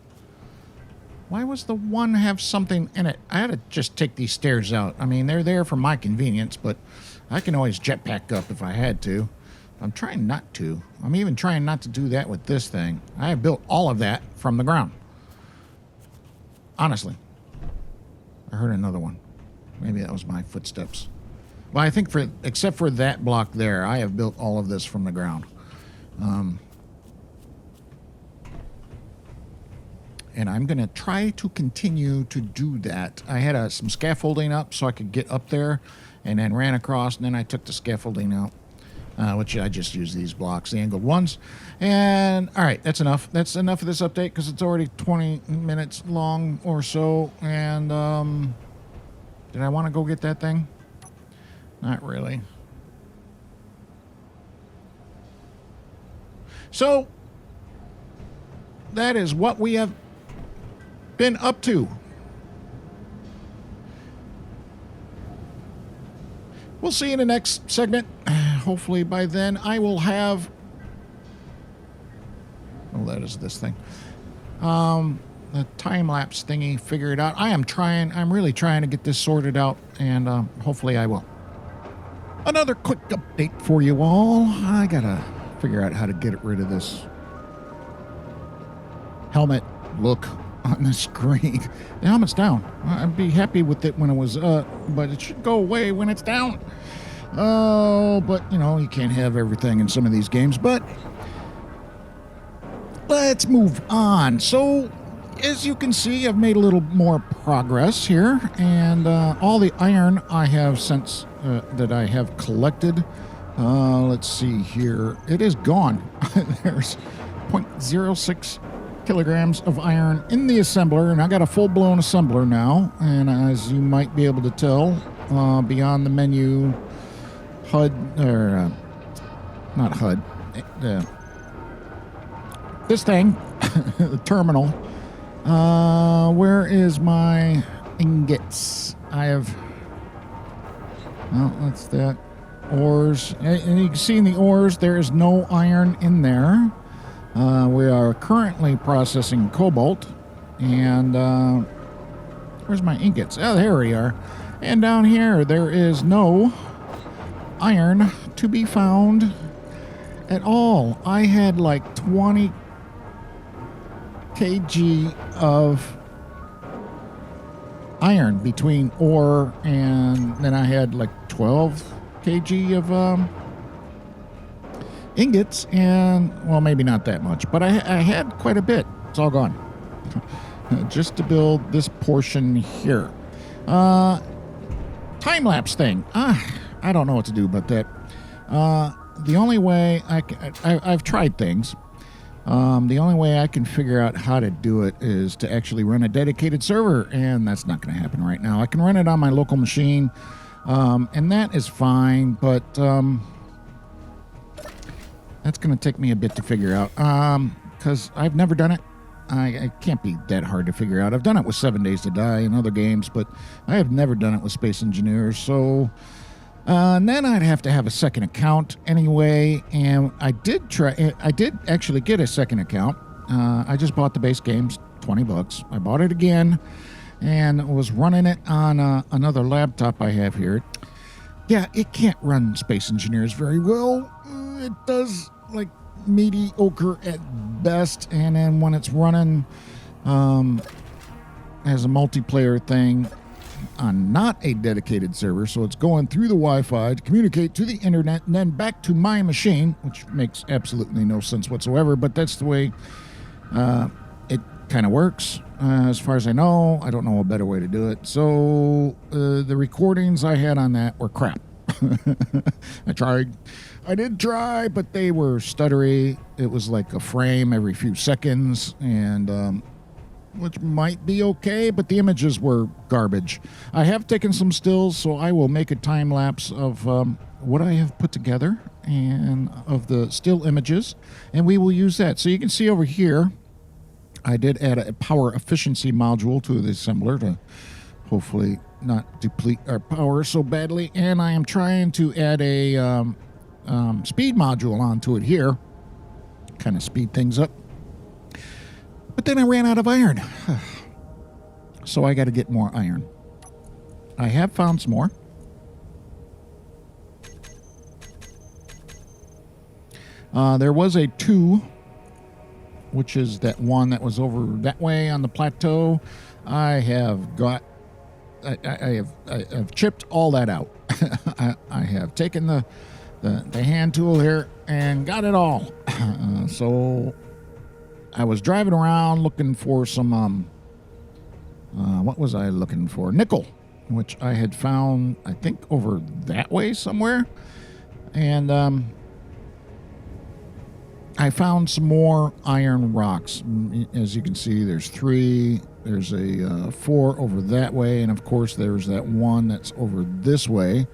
Why was the one have something in it? I had to just take these stairs out. I mean, they're there for my convenience, but I can always jetpack up if I had to. I'm trying not to. I'm even trying not to do that with this thing. I have built all of that from the ground. Honestly. I heard another one. Maybe that was my footsteps. Well, I think except for that block there, I have built all of this from the ground. And I'm going to try to continue to do that. I had some scaffolding up so I could get up there, and then ran across, and then I took the scaffolding out, which I just used these blocks, the angled ones. And, all right, that's enough. That's enough of this update because it's already 20 minutes long or so. And did I want to go get that thing? Not really. So, that is what we have been up to. We'll see you in the next segment. Hopefully by then I will have... Oh, that is this thing. The time-lapse thingy figured out. I'm really trying to get this sorted out, and hopefully I will. Another quick update for you all. I gotta figure out how to get rid of this helmet look on the screen. The helmet's down. I'd be happy with it when it was up, but it should go away when it's down. Oh, but, you know, you can't have everything in some of these games, but let's move on. So, as you can see, I've made a little more progress here, and all the iron I have since that I have collected, let's see here, it is gone. There's 0.06 kilograms of iron in the assembler, and I got a full-blown assembler now, and as you might be able to tell, beyond the menu HUD, or not HUD, this thing, the terminal, where is my ingots? I have, well, that's that, ores, and you can see in the ores there is no iron in there. We are currently processing cobalt, and where's my ingots? Oh, there we are. And down here, there is no iron to be found at all. I had like 20 kg of iron between ore, and then I had like 12 kg of ingots, and well, maybe not that much, but I had quite a bit. It's all gone just to build this portion here. Time-lapse thing, I don't know what to do about that. The only way I've tried things. The only way I can figure out how to do it is to actually run a dedicated server, and that's not going to happen right now. I can run it on my local machine, and that is fine, but that's going to take me a bit to figure out, because I've never done it. I can't be that hard to figure out. I've done it with 7 Days to Die and other games, but I have never done it with Space Engineers. So, and then I'd have to have a second account anyway. And I did actually get a second account. I just bought the base games, $20. I bought it again and was running it on another laptop I have here. Yeah, it can't run Space Engineers very well. It does like mediocre at best, and then when it's running as a multiplayer thing on not a dedicated server, so it's going through the Wi-Fi to communicate to the internet and then back to my machine, which makes absolutely no sense whatsoever, but that's the way it kind of works. As far as I know, I don't know a better way to do it. So the recordings I had on that were crap. I did try, but they were stuttery. It was like a frame every few seconds, and which might be okay, but the images were garbage. I have taken some stills, so I will make a time lapse of what I have put together and of the still images, and we will use that. So you can see over here, I did add a power efficiency module to the assembler to hopefully not deplete our power so badly, and I am trying to add a speed module onto it here, kind of speed things up. But then I ran out of iron, so I got to get more iron. I have found some more. There was a 2, which is that one that was over that way on the plateau. I have chipped all that out. I have taken the hand tool here and got it all. So I was driving around looking for some, what was I looking for? Nickel, which I had found, I think, over that way somewhere. And I found some more iron rocks. As you can see, there's 3. There's a 4 over that way. And, of course, there's that one that's over this way.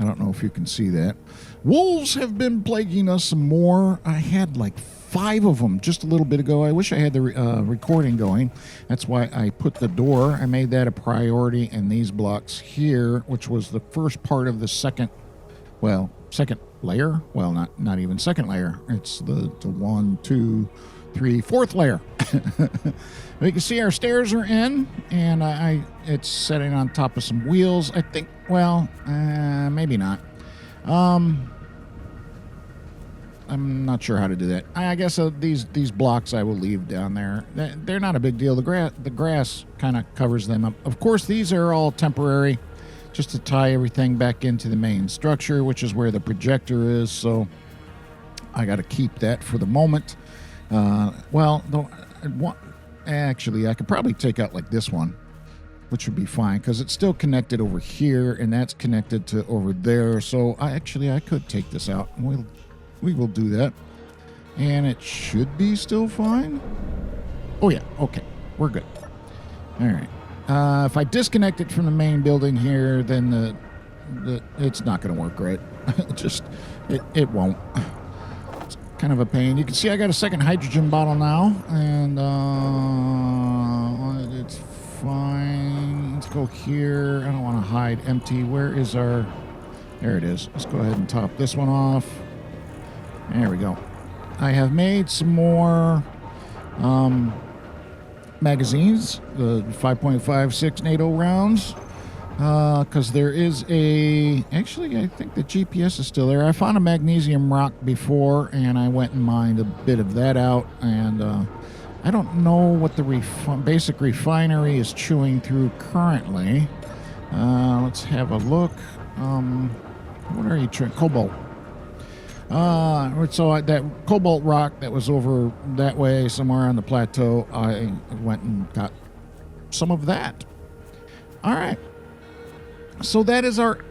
I don't know if you can see that. Wolves have been plaguing us some more. I had like 5 of them just a little bit ago. I wish I had the recording going. That's why I put the door. I made that a priority, and these blocks here, which was the first part of the second layer. Well, not even second layer. It's the 1, 2, 3, 4th layer. You can see our stairs are in, and it's setting on top of some wheels. I think, well, maybe not. I'm not sure how to do that. I guess these blocks I will leave down there. They're not a big deal. The grass kind of covers them up. Of course, these are all temporary, just to tie everything back into the main structure, which is where the projector is. So I got to keep that for the moment. Actually, I could probably take out like this one, which would be fine because it's still connected over here, and that's connected to over there. So I could take this out. We will do that, and it should be still fine. Oh yeah, okay, we're good. All right. If I disconnect it from the main building here, then it's not going to work right. It won't. It's kind of a pain. You can see I got a second hydrogen bottle now, and it's fine. Let's go here. I don't want to hide empty. Where is our... There it is. Let's go ahead and top this one off. There we go. I have made some more magazines, the 5.56 NATO rounds, because there is actually, I think the GPS is still there. I found a magnesium rock before, and I went and mined a bit of that out, and I don't know what the basic refinery is chewing through currently. Let's have a look. What are you trying? Cobalt. So that cobalt rock that was over that way somewhere on the plateau, I went and got some of that. All right. So that is our...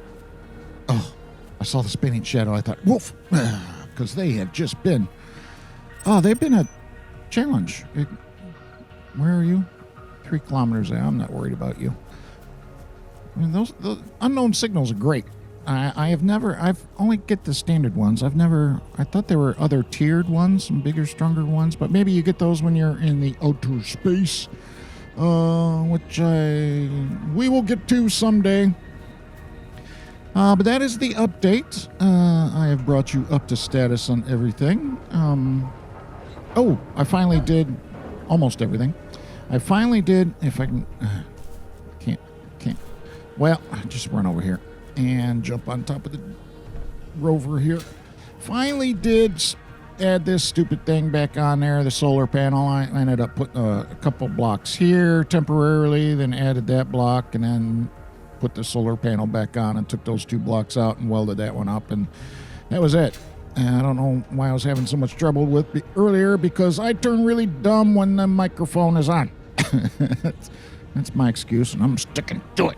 Oh, I saw the spinning shadow. I thought, woof, because they have just been... Oh, they've been a challenge. Where are you? 3 kilometers out. I'm not worried about you. I mean, those unknown signals are great. I've only get the standard ones. I thought there were other tiered ones, some bigger, stronger ones, but maybe you get those when you're in the outer space, which we will get to someday. But that is the update. I have brought you up to status on everything. I finally did almost everything. I finally did, if I can, can't. Well, just run over here and jump on top of the rover here. Finally did add this stupid thing back on there, the solar panel. I ended up putting a couple blocks here temporarily, then added that block, and then put the solar panel back on and took those 2 blocks out and welded that one up, and that was it. And I don't know why I was having so much trouble with it earlier, because I turn really dumb when the microphone is on. That's my excuse, and I'm sticking to it.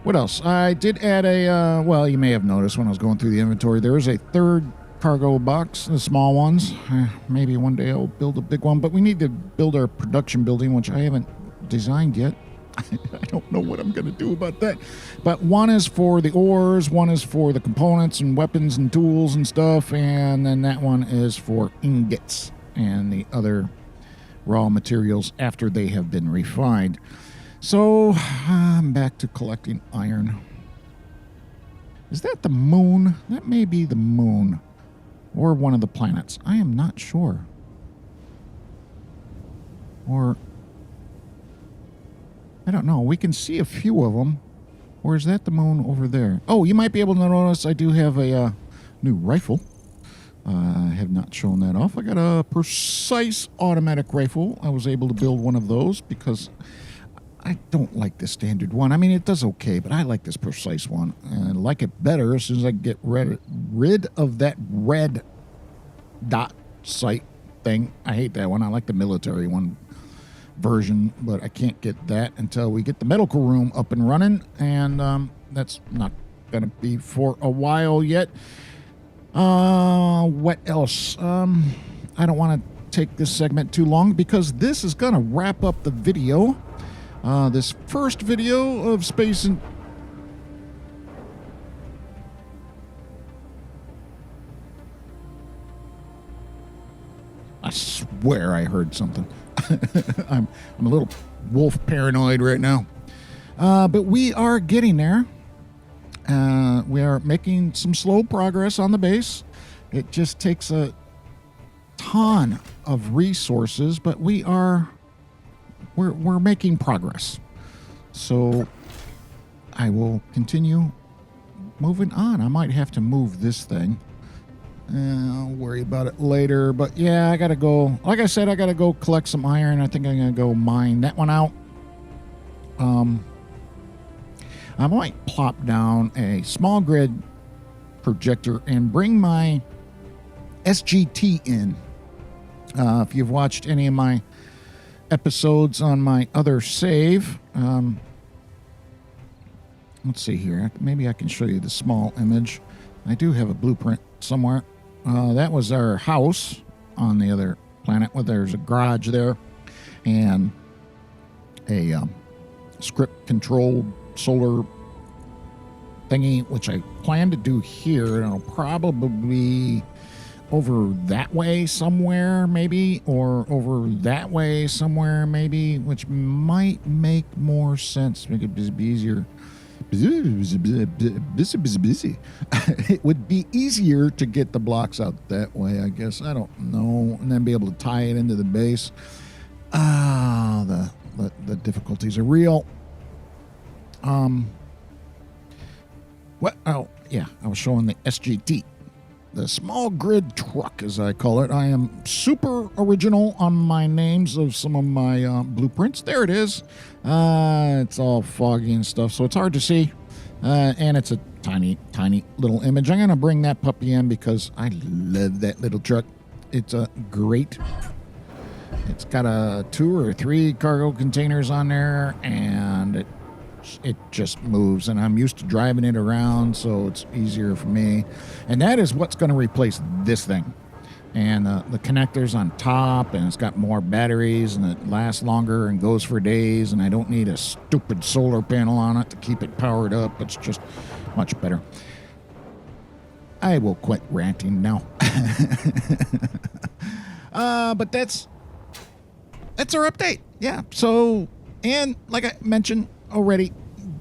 What else? I did add well, you may have noticed when I was going through the inventory, there is a 3rd cargo box, the small ones. Maybe one day I'll build a big one, but we need to build our production building, which I haven't designed yet. I don't know what I'm going to do about that. But one is for the ores, one is for the components and weapons and tools and stuff, and then that one is for ingots and the other raw materials after they have been refined. So I'm back to collecting iron. Is that the moon? That may be the moon or one of the planets. I am not sure. Or I don't know. We can see a few of them. Or is that the moon over there? Oh, you might be able to notice I do have a new rifle. I have not shown that off. I got a precise automatic rifle. I was able to build one of those because I don't like the standard one. I mean, it does okay, but I like this precise one. And I like it better as soon as I get rid of that red dot sight thing. I hate that one. I like the military one version, but I can't get that until we get the medical room up and running, and that's not gonna be for a while yet. What else? I don't want to take this segment too long because this is gonna wrap up the video. This first video of Space and I swear I heard something. I'm a little wolf paranoid right now. But we are getting there. We are making some slow progress on the base. It just takes a ton of resources, but we're making progress. So I will continue moving on. I might have to move this thing. I'll worry about it later, but yeah, I gotta go. Like I said, I gotta go collect some iron. I think I'm gonna go mine that one out. I might plop down a small grid projector and bring my SGT in. If you've watched any of my episodes on my other save, let's see here. Maybe I can show you the small image. I do have a blueprint somewhere. That was our house on the other planet, where there's a garage there and a script controlled solar thingy, which I plan to do here, and I'll probably over that way somewhere maybe, or over that way somewhere maybe, which might make more sense, make it be easier. It would be easier to get the blocks out that way, I guess. I don't know. And then be able to tie it into the base. The difficulties are real. What? Oh, yeah. I was showing the SGT. The small grid truck, as I call it. I am super original on my names of some of my blueprints. There it is. It's all foggy and stuff, so it's hard to see. And it's a tiny, tiny little image. I'm going to bring that puppy in because I love that little truck. It's a great. It's got 2 or 3 cargo containers on there, and it just moves, and I'm used to driving it around, so it's easier for me. And that is what's going to replace this thing. and the connector's on top, and it's got more batteries, and it lasts longer and goes for days, and I don't need a stupid solar panel on it to keep it powered up. It's just much better. I will quit ranting now. But that's our update. Yeah. So, and like I mentioned already,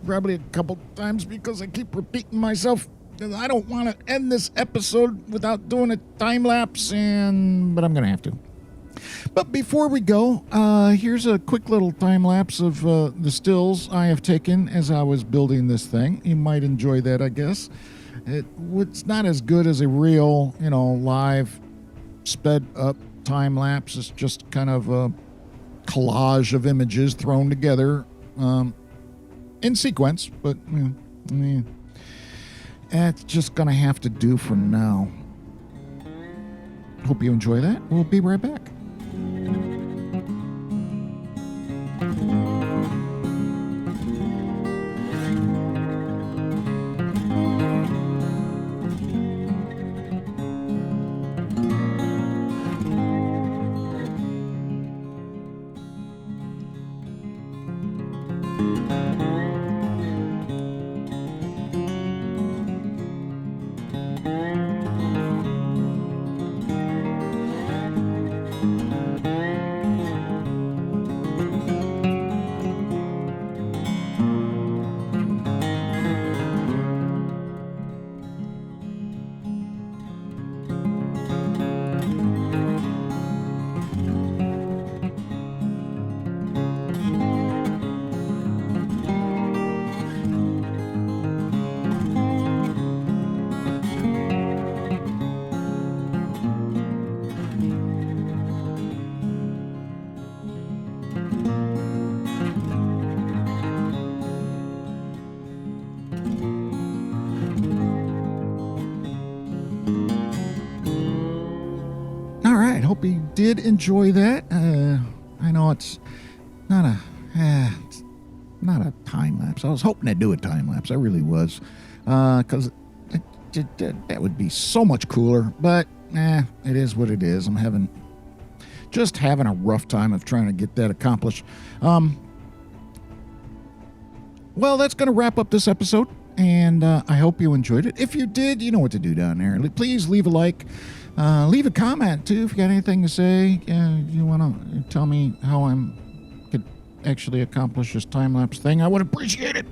probably a couple times because I keep repeating myself, I don't want to end this episode without doing a time lapse, but I'm going to have to. But before we go, here's a quick little time lapse of the stills I have taken as I was building this thing. You might enjoy that, I guess. It's not as good as a real, live, sped up time lapse. It's just kind of a collage of images thrown together in sequence, but that's just going to have to do for now. Hope you enjoy that. We'll be right back. Hope you did enjoy that. I know it's not a time lapse. I was hoping to do a time lapse. I really was, because that would be so much cooler. But it is what it is. I'm having a rough time of trying to get that accomplished. Well, that's going to wrap up this episode, and I hope you enjoyed it. If you did, you know what to do down there. Please leave a like. Leave a comment, too, if you got anything to say. You want to tell me how I could actually accomplish this time-lapse thing, I would appreciate it.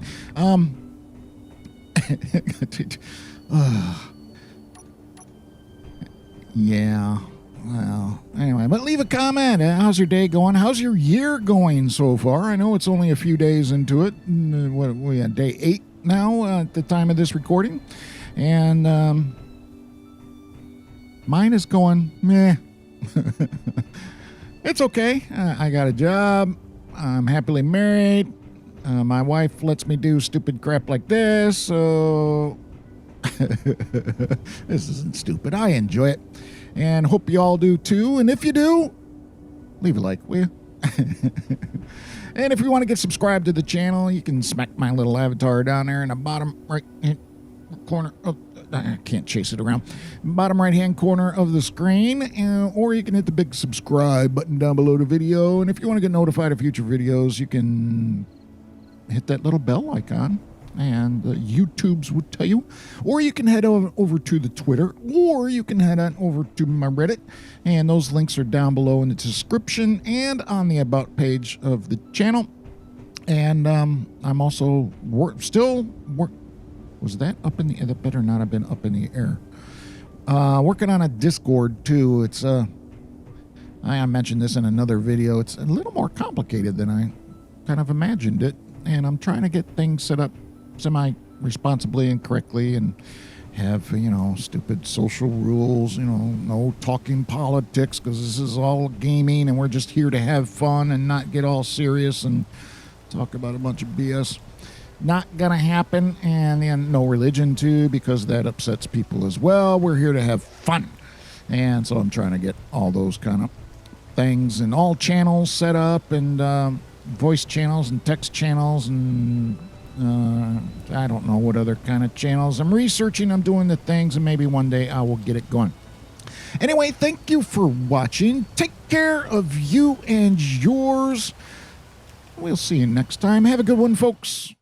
Yeah, well, anyway, but leave a comment. How's your day going? How's your year going so far? I know it's only a few days into it. What we on day 8 now at the time of this recording. And, mine is going, meh. It's okay. I got a job. I'm happily married. My wife lets me do stupid crap like this, so this isn't stupid. I enjoy it, and hope you all do too. And if you do, leave a like, will you? And if you want to get subscribed to the channel, you can smack my little avatar down there in the bottom right corner. I can't chase it around. Bottom right-hand corner of the screen, or you can hit the big subscribe button down below the video. And if you want to get notified of future videos, you can hit that little bell icon, and YouTube's would tell you. Or you can head over to the Twitter, or you can head on over to my Reddit, and those links are down below in the description and on the About page of the channel. And I'm also was that up in the air? That better not have been up in the air. Working on a Discord, too. It's, I mentioned this in another video. It's a little more complicated than I kind of imagined it. And I'm trying to get things set up semi-responsibly and correctly, and have, stupid social rules, no talking politics, because this is all gaming, and we're just here to have fun and not get all serious and talk about a bunch of BS. Not gonna happen. And then no religion too, because that upsets people as well. We're here to have fun, and so I'm trying to get all those kind of things and all channels set up, and voice channels and text channels, and I don't know what other kind of channels. I'm researching, I'm doing the things, and maybe one day I will get it going. Anyway, thank you for watching. Take care of you and yours. We'll see you next time. Have a good one, folks.